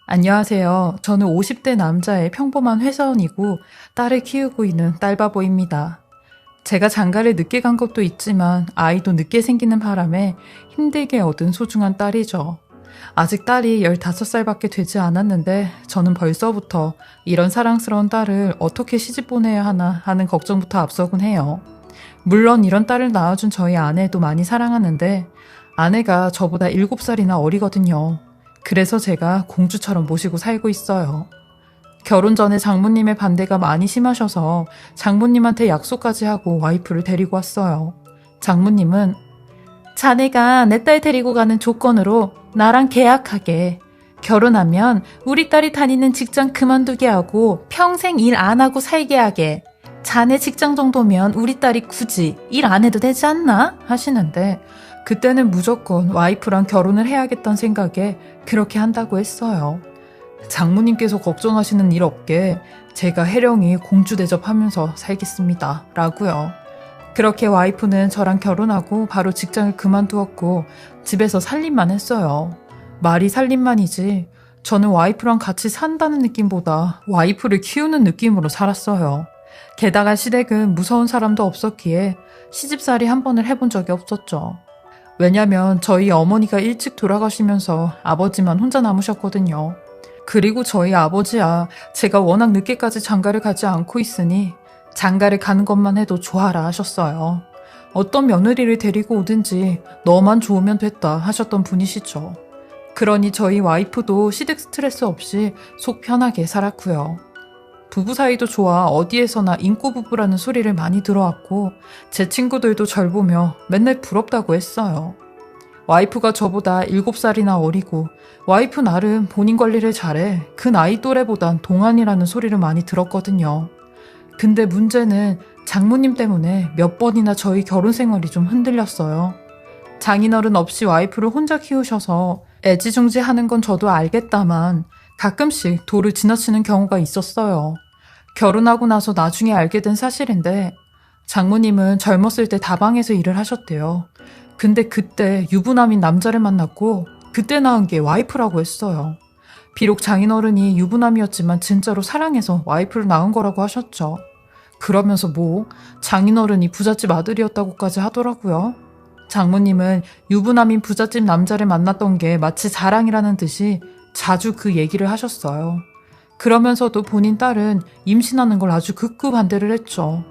안녕하세요. 저는 50대 남자의 평범한 회사원이고 딸을 키우고 있는 딸바보입니다. 제가 장가를 늦게 간 것도 있지만 아이도 늦게 생기는 바람에 힘들게 얻은 소중한 딸이죠. 아직 딸이 15살밖에 되지 않았는데 저는 벌써부터 이런 사랑스러운 딸을 어떻게 시집 보내야 하나 하는 걱정부터 앞서곤 해요. 물론 이런 딸을 낳아준 저희 아내도 많이 사랑하는데 아내가 저보다 7살이나 어리거든요. 그래서 제가 공주처럼 모시고 살고 있어요. 결혼 전에 장모님의 반대가 많이 심하셔서 장모님한테 약속까지 하고 와이프를 데리고 왔어요. 장모님은 자네가 내 딸 데리고 가는 조건으로 나랑 계약하게. 결혼하면 우리 딸이 다니는 직장 그만두게 하고 평생 일 안 하고 살게 하게. 자네 직장 정도면 우리 딸이 굳이 일 안 해도 되지 않나? 하시는데 그때는 무조건 와이프랑 결혼을 해야겠다는 생각에 그렇게 한다고 했어요. 장모님께서 걱정하시는 일 없게 제가 해령이 공주 대접하면서 살겠습니다. 라고요. 그렇게 와이프는 저랑 결혼하고 바로 직장을 그만두었고 집에서 살림만 했어요. 말이 살림만이지 저는 와이프랑 같이 산다는 느낌보다 와이프를 키우는 느낌으로 살았어요. 게다가 시댁은 무서운 사람도 없었기에 시집살이 한 번을 해본 적이 없었죠. 왜냐면 저희 어머니가 일찍 돌아가시면서 아버지만 혼자 남으셨거든요. 그리고 저희 아버지야 제가 워낙 늦게까지 장가를 가지 않고 있으니 장가를 가는 것만 해도 좋아라 하셨어요. 어떤 며느리를 데리고 오든지 너만 좋으면 됐다 하셨던 분이시죠. 그러니 저희 와이프도 시댁 스트레스 없이 속 편하게 살았고요. 부부 사이도 좋아 어디에서나 인꼬부부라는 소리를 많이 들어왔고 제 친구들도 절 보며 맨날 부럽다고 했어요. 와이프가 저보다 7살이나 어리고 와이프 나름 본인 관리를 잘해 그 나이 또래보단 동안이라는 소리를 많이 들었거든요. 근데 문제는 장모님 때문에 몇 번이나 저희 결혼 생활이 좀 흔들렸어요. 장인어른 없이 와이프를 혼자 키우셔서 애지중지하는 건 저도 알겠다만 가끔씩 도를 지나치는 경우가 있었어요. 결혼하고 나서 나중에 알게 된 사실인데 장모님은 젊었을 때 다방에서 일을 하셨대요. 근데 그때 유부남인 남자를 만났고 그때 낳은 게 와이프라고 했어요. 비록 장인어른이 유부남이었지만 진짜로 사랑해서 와이프를 낳은 거라고 하셨죠. 그러면서 장인어른이 부잣집 아들이었다고까지 하더라고요. 장모님은 유부남인 부잣집 남자를 만났던 게 마치 자랑이라는 듯이 자주 그 얘기를 하셨어요. 그러면서도 본인 딸은 임신하는 걸 아주 극구 반대를 했죠.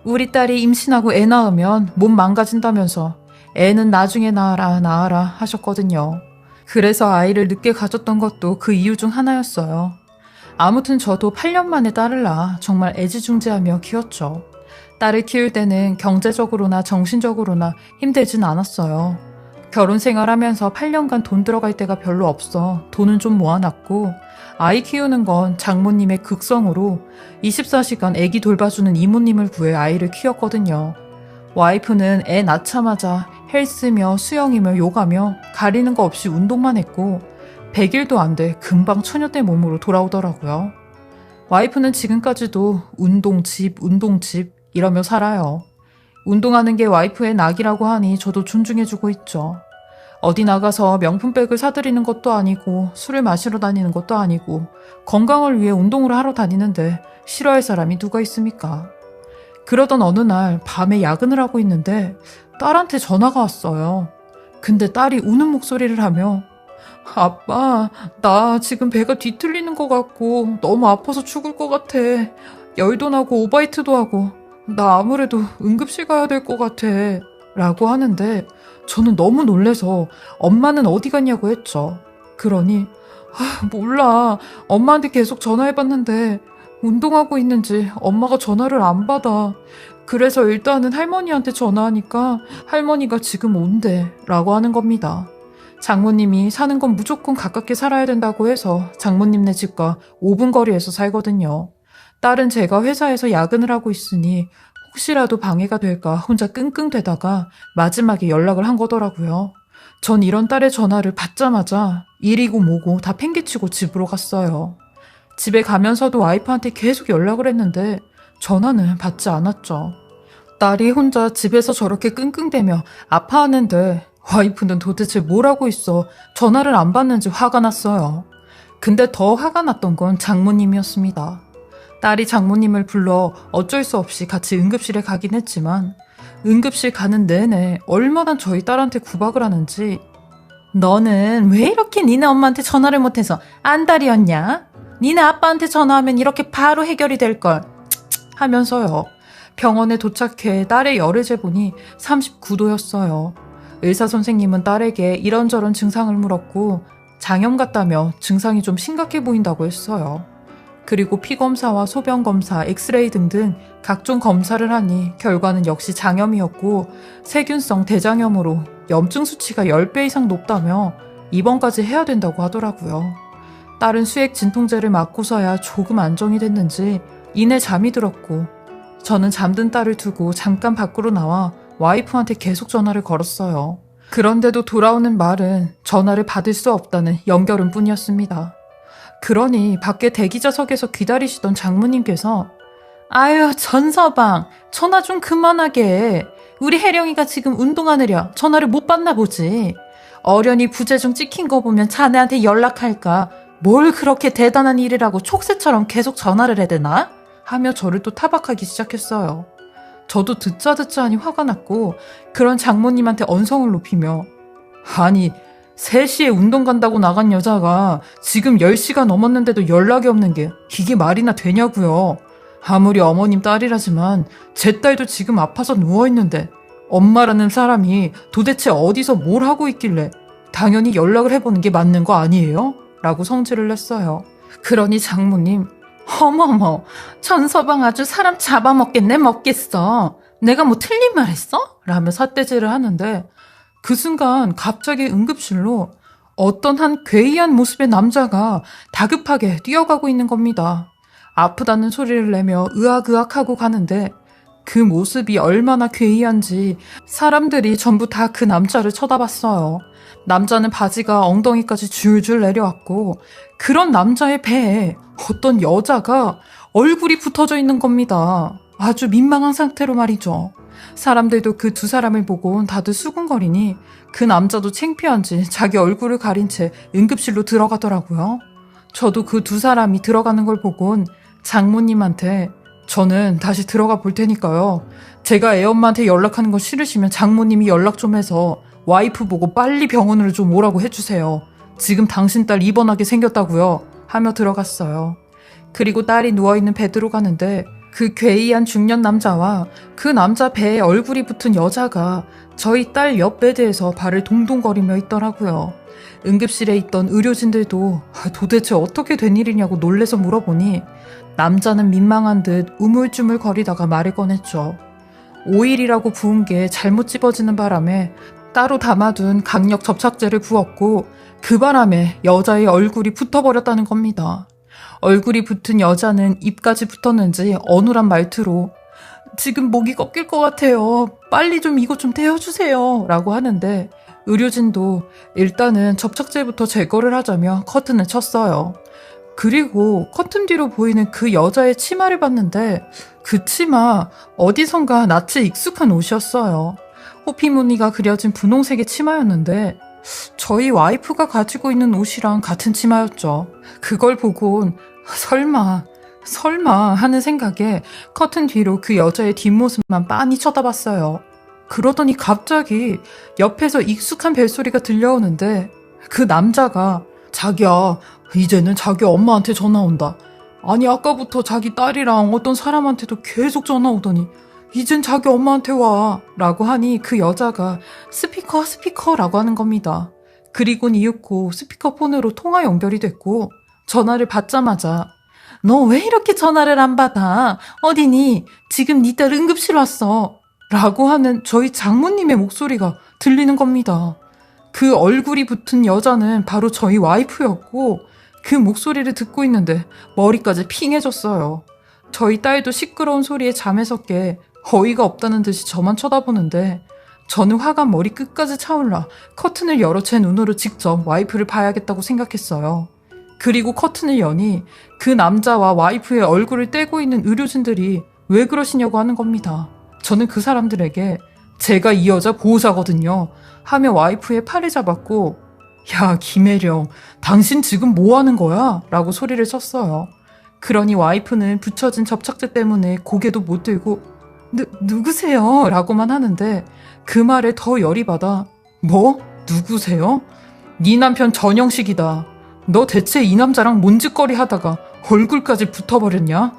우리 딸이 임신하고 애 낳으면 몸 망가진다면서 애는 나중에 낳아라 하셨거든요. 그래서 아이를 늦게 가졌던 것도 그 이유 중 하나였어요. 아무튼 저도 8년 만에 딸을 낳아 정말 애지중지하며 키웠죠. 딸을 키울 때는 경제적으로나 정신적으로나 힘들진 않았어요. 결혼 생활하면서 8년간 돈 들어갈 데가 별로 없어 돈은 좀 모아놨고 아이 키우는 건 장모님의 극성으로 24시간 애기 돌봐주는 이모님을 구해 아이를 키웠거든요. 와이프는 애 낳자마자 헬스며 수영이며 요가며 가리는 거 없이 운동만 했고 100일도 안 돼 금방 처녀대 몸으로 돌아오더라고요. 와이프는 지금까지도 운동집 이러며 살아요. 운동하는 게 와이프의 낙이라고 하니 저도 존중해주고 있죠. 어디 나가서 명품백을 사들이는 것도 아니고 술을 마시러 다니는 것도 아니고 건강을 위해 운동을 하러 다니는데 싫어할 사람이 누가 있습니까? 그러던 어느 날 밤에 야근을 하고 있는데 딸한테 전화가 왔어요. 근데 딸이 우는 목소리를 하며 아빠, 나 지금 배가 뒤틀리는 것 같고 너무 아파서 죽을 것 같아. 열도 나고 오바이트도 하고 나 아무래도 응급실 가야 될 것 같아. 라고 하는데 저는 너무 놀래서 엄마는 어디 갔냐고 했죠. 그러니 몰라. 엄마한테 계속 전화해봤는데 운동하고 있는지 엄마가 전화를 안 받아. 그래서 일단은 할머니한테 전화하니까 할머니가 지금 온대 라고 하는 겁니다. 장모님이 사는 건 무조건 가깝게 살아야 된다고 해서 장모님네 집과 5분 거리에서 살거든요. 딸은 제가 회사에서 야근을 하고 있으니 혹시라도 방해가 될까 혼자 끙끙대다가 마지막에 연락을 한 거더라고요. 전 이런 딸의 전화를 받자마자 일이고 뭐고 다 팽개치고 집으로 갔어요. 집에 가면서도 와이프한테 계속 연락을 했는데 전화는 받지 않았죠. 딸이 혼자 집에서 저렇게 끙끙대며 아파하는데 와이프는 도대체 뭘 하고 있어 전화를 안 받는지 화가 났어요. 근데 더 화가 났던 건 장모님이었습니다. 딸이 장모님을 불러 어쩔 수 없이 같이 응급실에 가긴 했지만 응급실 가는 내내 얼마나 저희 딸한테 구박을 하는지 너는 왜 이렇게 니네 엄마한테 전화를 못해서 안달이었냐? 니네 아빠한테 전화하면 이렇게 바로 해결이 될걸 하면서요. 병원에 도착해 딸의 열을 재보니 39도였어요. 의사 선생님은 딸에게 이런저런 증상을 물었고 장염 같다며 증상이 좀 심각해 보인다고 했어요. 그리고 피검사와 소변검사, 엑스레이 등등 각종 검사를 하니 결과는 역시 장염이었고 세균성 대장염으로 염증 수치가 10배 이상 높다며 입원까지 해야 된다고 하더라고요. 딸은 수액 진통제를 맞고서야 조금 안정이 됐는지 이내 잠이 들었고 저는 잠든 딸을 두고 잠깐 밖으로 나와 와이프한테 계속 전화를 걸었어요. 그런데도 돌아오는 말은 전화를 받을 수 없다는 연결음 뿐이었습니다. 그러니 밖에 대기자석에서 기다리시던 장모님께서 아유 전서방 전화 좀 그만하게 해. 우리 혜령이가 지금 운동하느라 전화를 못 받나 보지. 어련히 부재중 찍힌 거 보면 자네한테 연락할까. 뭘 그렇게 대단한 일이라고 촉새처럼 계속 전화를 해대나? 하며 저를 또 타박하기 시작했어요. 저도 듣자 하니 화가 났고 그런 장모님한테 언성을 높이며 아니 3시에 운동 간다고 나간 여자가 지금 10시가 넘었는데도 연락이 없는 게 이게 말이나 되냐고요. 아무리 어머님 딸이라지만 제 딸도 지금 아파서 누워있는데 엄마라는 사람이 도대체 어디서 뭘 하고 있길래 당연히 연락을 해보는 게 맞는 거 아니에요? 라고 성질을 냈어요. 그러니 장모님 어머머 전서방 아주 사람 잡아먹겠네 먹겠어. 내가 뭐 틀린 말 했어? 라며 삿대질을 하는데 그 순간 갑자기 응급실로 어떤 한 괴이한 모습의 남자가 다급하게 뛰어가고 있는 겁니다. 아프다는 소리를 내며 으악으악하고 가는데 그 모습이 얼마나 괴이한지 사람들이 전부 다 그 남자를 쳐다봤어요. 남자는 바지가 엉덩이까지 줄줄 내려왔고 그런 남자의 배에 어떤 여자가 얼굴이 붙어져 있는 겁니다. 아주 민망한 상태로 말이죠. 사람들도 그 두 사람을 보고 다들 수군거리니 그 남자도 창피한지 자기 얼굴을 가린 채 응급실로 들어가더라고요. 저도 그 두 사람이 들어가는 걸 보곤 장모님한테 저는 다시 들어가 볼 테니까요. 제가 애엄마한테 연락하는 거 싫으시면 장모님이 연락 좀 해서 와이프 보고 빨리 병원으로 좀 오라고 해주세요. 지금 당신 딸 입원하게 생겼다고요. 하며 들어갔어요. 그리고 딸이 누워있는 베드로 가는데 그 괴이한 중년 남자와 그 남자 배에 얼굴이 붙은 여자가 저희 딸 옆 베드에서 발을 동동거리며 있더라고요. 응급실에 있던 의료진들도 도대체 어떻게 된 일이냐고 놀래서 물어보니 남자는 민망한 듯 우물쭈물 거리다가 말을 꺼냈죠. 오일이라고 부은 게 잘못 집어지는 바람에 따로 담아둔 강력 접착제를 부었고 그 바람에 여자의 얼굴이 붙어버렸다는 겁니다. 얼굴이 붙은 여자는 입까지 붙었는지 어눌한 말투로 지금 목이 꺾일 것 같아요. 빨리 좀 이거 좀 떼어주세요. 라고 하는데 의료진도 일단은 접착제부터 제거를 하자며 커튼을 쳤어요. 그리고 커튼 뒤로 보이는 그 여자의 치마를 봤는데 그 치마 어디선가 낯이 익숙한 옷이었어요. 호피 무늬가 그려진 분홍색의 치마였는데 저희 와이프가 가지고 있는 옷이랑 같은 치마였죠. 그걸 보곤 설마 하는 생각에 커튼 뒤로 그 여자의 뒷모습만 빤히 쳐다봤어요. 그러더니 갑자기 옆에서 익숙한 벨소리가 들려오는데 그 남자가 자기야 이제는 자기 엄마한테 전화 온다. 아니 아까부터 자기 딸이랑 어떤 사람한테도 계속 전화 오더니 이젠 자기 엄마한테 와 라고 하니 그 여자가 스피커라고 하는 겁니다. 그리곤 이윽고 스피커폰으로 통화 연결이 됐고 전화를 받자마자 너 왜 이렇게 전화를 안 받아? 어디니? 지금 네 딸 응급실 왔어 라고 하는 저희 장모님의 목소리가 들리는 겁니다. 그 얼굴이 붙은 여자는 바로 저희 와이프였고 그 목소리를 듣고 있는데 머리까지 핑해졌어요. 저희 딸도 시끄러운 소리에 잠에서 깨 어이가 없다는 듯이 저만 쳐다보는데 저는 화가 머리 끝까지 차올라 커튼을 열어 제 눈으로 직접 와이프를 봐야겠다고 생각했어요. 그리고 커튼을 여니 그 남자와 와이프의 얼굴을 떼고 있는 의료진들이 왜 그러시냐고 하는 겁니다. 저는 그 사람들에게 제가 이 여자 보호자거든요 하며 와이프의 팔을 잡았고 야, 김혜령, 당신 지금 뭐 하는 거야? 라고 소리를 쳤어요. 그러니 와이프는 붙여진 접착제 때문에 고개도 못 들고 누구세요? 라고만 하는데 그 말에 더 열이 받아. 뭐? 누구세요? 네 남편 전영식이다. 너 대체 이 남자랑 뭔 짓거리 하다가 얼굴까지 붙어버렸냐?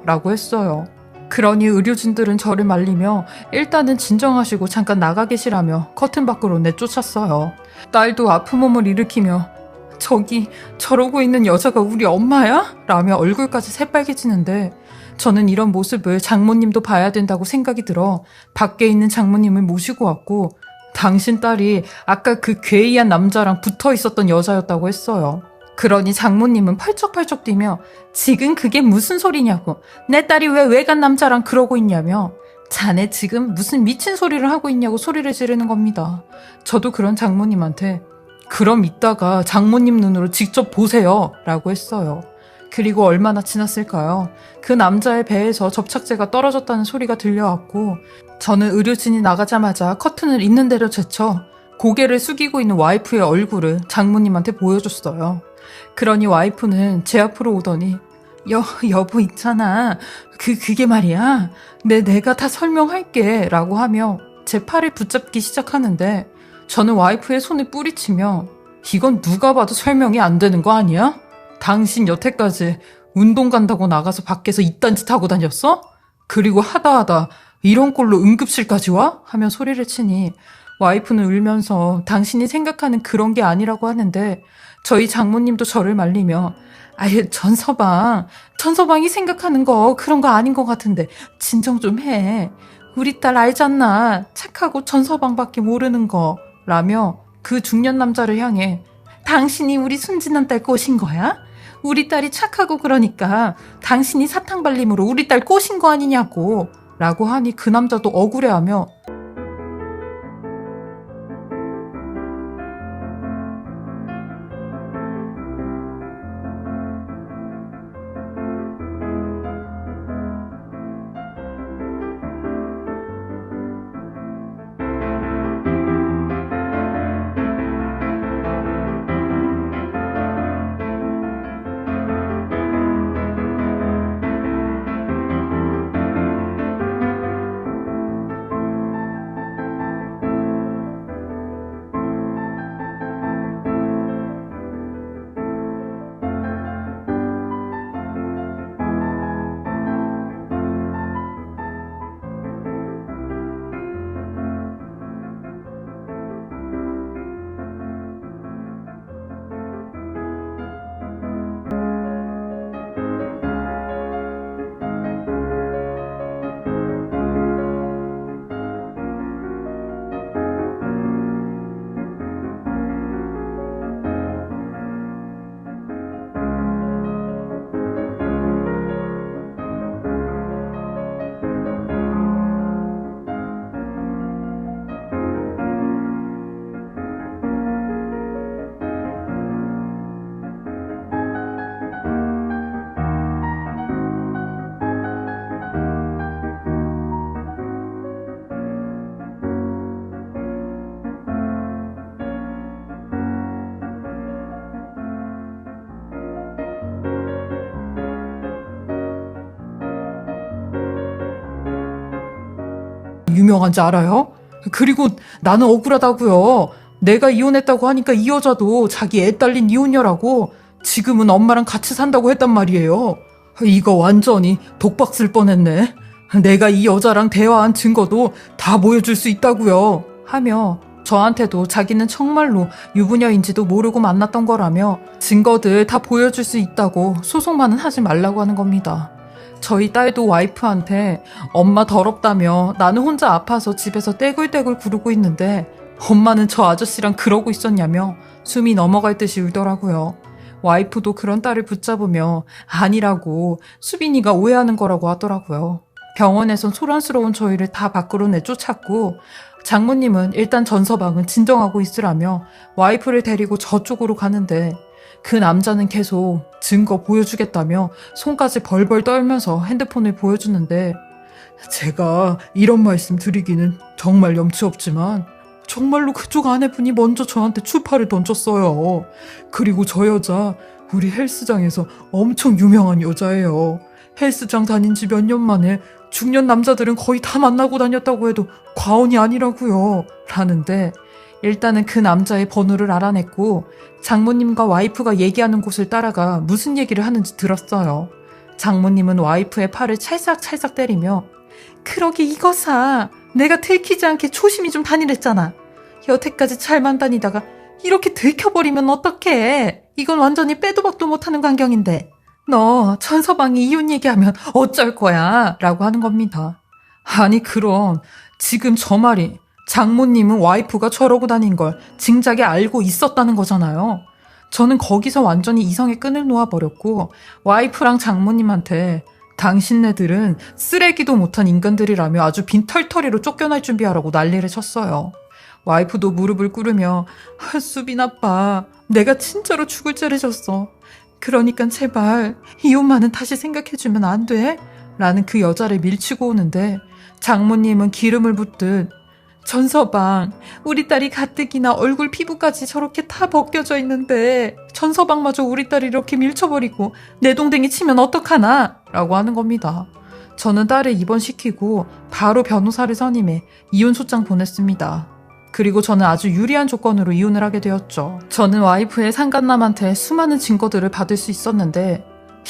라고 했어요. 그러니 의료진들은 저를 말리며 일단은 진정하시고 잠깐 나가 계시라며 커튼 밖으로 내쫓았어요. 딸도 아픈 몸을 일으키며 저기 저러고 있는 여자가 우리 엄마야? 라며 얼굴까지 새빨개지는데 저는 이런 모습을 장모님도 봐야 된다고 생각이 들어 밖에 있는 장모님을 모시고 왔고 당신 딸이 아까 그 괴이한 남자랑 붙어 있었던 여자였다고 했어요. 그러니 장모님은 펄쩍펄쩍 뛰며 지금 그게 무슨 소리냐고, 내 딸이 왜 외간 남자랑 그러고 있냐며 자네 지금 무슨 미친 소리를 하고 있냐고 소리를 지르는 겁니다. 저도 그런 장모님한테 그럼 이따가 장모님 눈으로 직접 보세요 라고 했어요. 그리고 얼마나 지났을까요? 그 남자의 배에서 접착제가 떨어졌다는 소리가 들려왔고 저는 의료진이 나가자마자 커튼을 있는 대로 제쳐 고개를 숙이고 있는 와이프의 얼굴을 장모님한테 보여줬어요. 그러니 와이프는 제 앞으로 오더니 여보 있잖아. 그게 말이야. 내가 다 설명할게 라고 하며 제 팔을 붙잡기 시작하는데 저는 와이프의 손을 뿌리치며 이건 누가 봐도 설명이 안 되는 거 아니야? 당신 여태까지 운동 간다고 나가서 밖에서 이딴 짓 하고 다녔어? 그리고 하다 이런 꼴로 응급실까지 와? 하며 소리를 치니 와이프는 울면서 당신이 생각하는 그런 게 아니라고 하는데 저희 장모님도 저를 말리며 아유 전서방이 생각하는 거 그런 거 아닌 것 같은데 진정 좀 해. 우리 딸 알잖아. 착하고 전서방밖에 모르는 거 라며 그 중년 남자를 향해 당신이 우리 순진한 딸 꼬신 거야? 우리 딸이 착하고 그러니까 당신이 사탕 발림으로 우리 딸 꼬신 거 아니냐고 라고 하니 그 남자도 억울해하며 유명한지 알아요? 그리고 나는 억울하다고요. 내가 이혼했다고 하니까 이 여자도 자기 애 딸린 이혼녀라고 지금은 엄마랑 같이 산다고 했단 말이에요. 이거 완전히 독박 쓸 뻔했네. 내가 이 여자랑 대화한 증거도 다 보여줄 수 있다고요. 하며 저한테도 자기는 정말로 유부녀인지도 모르고 만났던 거라며 증거들 다 보여줄 수 있다고 소송만은 하지 말라고 하는 겁니다. 저희 딸도 와이프한테 엄마 더럽다며 나는 혼자 아파서 집에서 떼굴떼굴 구르고 있는데 엄마는 저 아저씨랑 그러고 있었냐며 숨이 넘어갈 듯이 울더라고요. 와이프도 그런 딸을 붙잡으며 아니라고 수빈이가 오해하는 거라고 하더라고요. 병원에선 소란스러운 저희를 다 밖으로 내쫓았고 장모님은 일단 전서방은 진정하고 있으라며 와이프를 데리고 저쪽으로 가는데 그 남자는 계속 증거 보여주겠다며 손까지 벌벌 떨면서 핸드폰을 보여주는데 제가 이런 말씀 드리기는 정말 염치 없지만 정말로 그쪽 아내분이 먼저 저한테 추파를 던졌어요. 그리고 저 여자 우리 헬스장에서 엄청 유명한 여자예요. 헬스장 다닌 지 몇 년 만에 중년 남자들은 거의 다 만나고 다녔다고 해도 과언이 아니라고요. 라는데 일단은 그 남자의 번호를 알아냈고 장모님과 와이프가 얘기하는 곳을 따라가 무슨 얘기를 하는지 들었어요. 장모님은 와이프의 팔을 찰싹찰싹 때리며 그러게 이거 사. 내가 들키지 않게 조심히 좀 다니랬잖아. 여태까지 잘만 다니다가 이렇게 들켜버리면 어떡해. 이건 완전히 빼도 박도 못하는 광경인데. 너 천서방이 이혼 얘기하면 어쩔 거야. 라고 하는 겁니다. 아니 그럼 지금 저 말이 장모님은 와이프가 저러고 다닌 걸 진작에 알고 있었다는 거잖아요. 저는 거기서 완전히 이성의 끈을 놓아버렸고 와이프랑 장모님한테 당신네들은 쓰레기도 못한 인간들이라며 아주 빈털터리로 쫓겨날 준비하라고 난리를 쳤어요. 와이프도 무릎을 꿇으며 수빈 아빠 내가 진짜로 죽을 죄를 졌어. 그러니까 제발 이혼만은 다시 생각해주면 안 돼? 라는 그 여자를 밀치고 오는데 장모님은 기름을 붓듯 전서방 우리 딸이 가뜩이나 얼굴 피부까지 저렇게 다 벗겨져 있는데 전서방마저 우리 딸을 이렇게 밀쳐버리고 내동댕이 치면 어떡하나? 라고 하는 겁니다. 저는 딸을 입원시키고 바로 변호사를 선임해 이혼 소장 보냈습니다. 그리고 저는 아주 유리한 조건으로 이혼을 하게 되었죠. 저는 와이프의 상간남한테 수많은 증거들을 받을 수 있었는데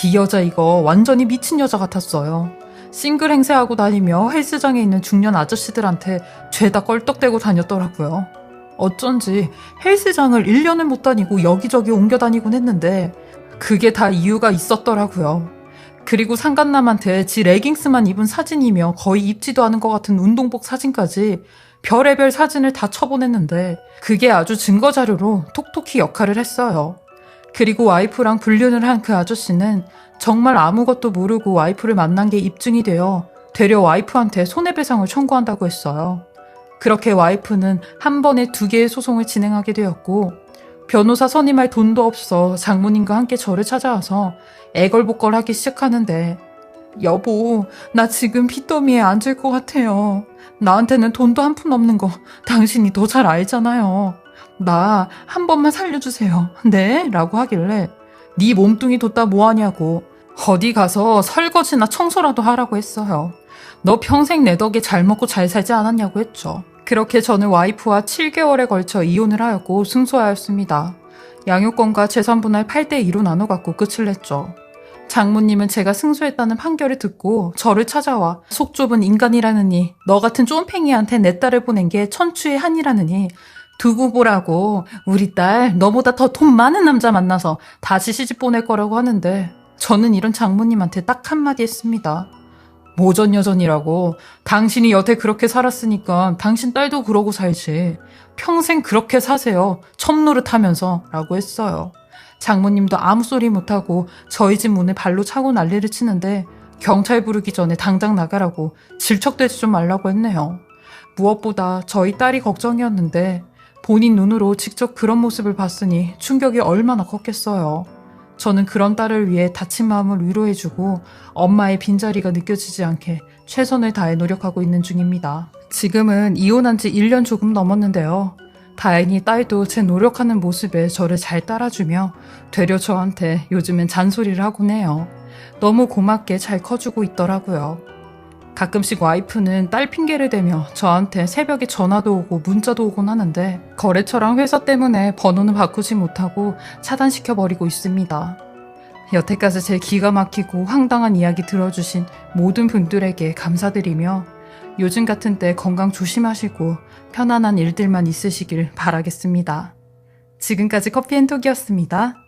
이 여자 이거 완전히 미친 여자 같았어요. 싱글 행세하고 다니며 헬스장에 있는 중년 아저씨들한테 죄다 껄떡대고 다녔더라고요. 어쩐지 헬스장을 1년을 못 다니고 여기저기 옮겨 다니곤 했는데 그게 다 이유가 있었더라고요. 그리고 상간남한테 지 레깅스만 입은 사진이며 거의 입지도 않은 것 같은 운동복 사진까지 별의별 사진을 다 쳐보냈는데 그게 아주 증거자료로 톡톡히 역할을 했어요. 그리고 와이프랑 불륜을 한 그 아저씨는 정말 아무것도 모르고 와이프를 만난 게 입증이 되어 되려 와이프한테 손해배상을 청구한다고 했어요. 그렇게 와이프는 한 번에 2개의 소송을 진행하게 되었고 변호사 선임할 돈도 없어 장모님과 함께 저를 찾아와서 애걸복걸하기 시작하는데 여보, 나 지금 빚더미에 앉을 것 같아요. 나한테는 돈도 한 푼 없는 거 당신이 더 잘 알잖아요. 나 한 번만 살려주세요. 네? 라고 하길래 네 몸뚱이 뒀다 뭐하냐고 어디 가서 설거지나 청소라도 하라고 했어요. 너 평생 내 덕에 잘 먹고 잘 살지 않았냐고 했죠. 그렇게 저는 와이프와 7개월에 걸쳐 이혼을 하였고 승소하였습니다. 양육권과 재산분할 8대2로 나눠 갖고 끝을 냈죠. 장모님은 제가 승소했다는 판결을 듣고 저를 찾아와 속 좁은 인간이라느니 너 같은 쫌팽이한테 내 딸을 보낸 게 천추의 한이라느니 두고 보라고 우리 딸 너보다 더 돈 많은 남자 만나서 다시 시집 보낼 거라고 하는데 저는 이런 장모님한테 딱 한마디 했습니다. 모전여전이라고. 당신이 여태 그렇게 살았으니까 당신 딸도 그러고 살지. 평생 그렇게 사세요. 첩노릇하면서 라고 했어요. 장모님도 아무 소리 못하고 저희 집 문에 발로 차고 난리를 치는데 경찰 부르기 전에 당장 나가라고 질척대지 좀 말라고 했네요. 무엇보다 저희 딸이 걱정이었는데 본인 눈으로 직접 그런 모습을 봤으니 충격이 얼마나 컸겠어요. 저는 그런 딸을 위해 다친 마음을 위로해주고 엄마의 빈자리가 느껴지지 않게 최선을 다해 노력하고 있는 중입니다. 지금은 이혼한 지 1년 조금 넘었는데요. 다행히 딸도 제 노력하는 모습에 저를 잘 따라주며 되려 저한테 요즘엔 잔소리를 하곤 해요. 너무 고맙게 잘 커주고 있더라고요. 가끔씩 와이프는 딸 핑계를 대며 저한테 새벽에 전화도 오고 문자도 오곤 하는데 거래처랑 회사 때문에 번호는 바꾸지 못하고 차단시켜버리고 있습니다. 여태까지 제 기가 막히고 황당한 이야기 들어주신 모든 분들에게 감사드리며 요즘 같은 때 건강 조심하시고 편안한 일들만 있으시길 바라겠습니다. 지금까지 커피앤톡이었습니다.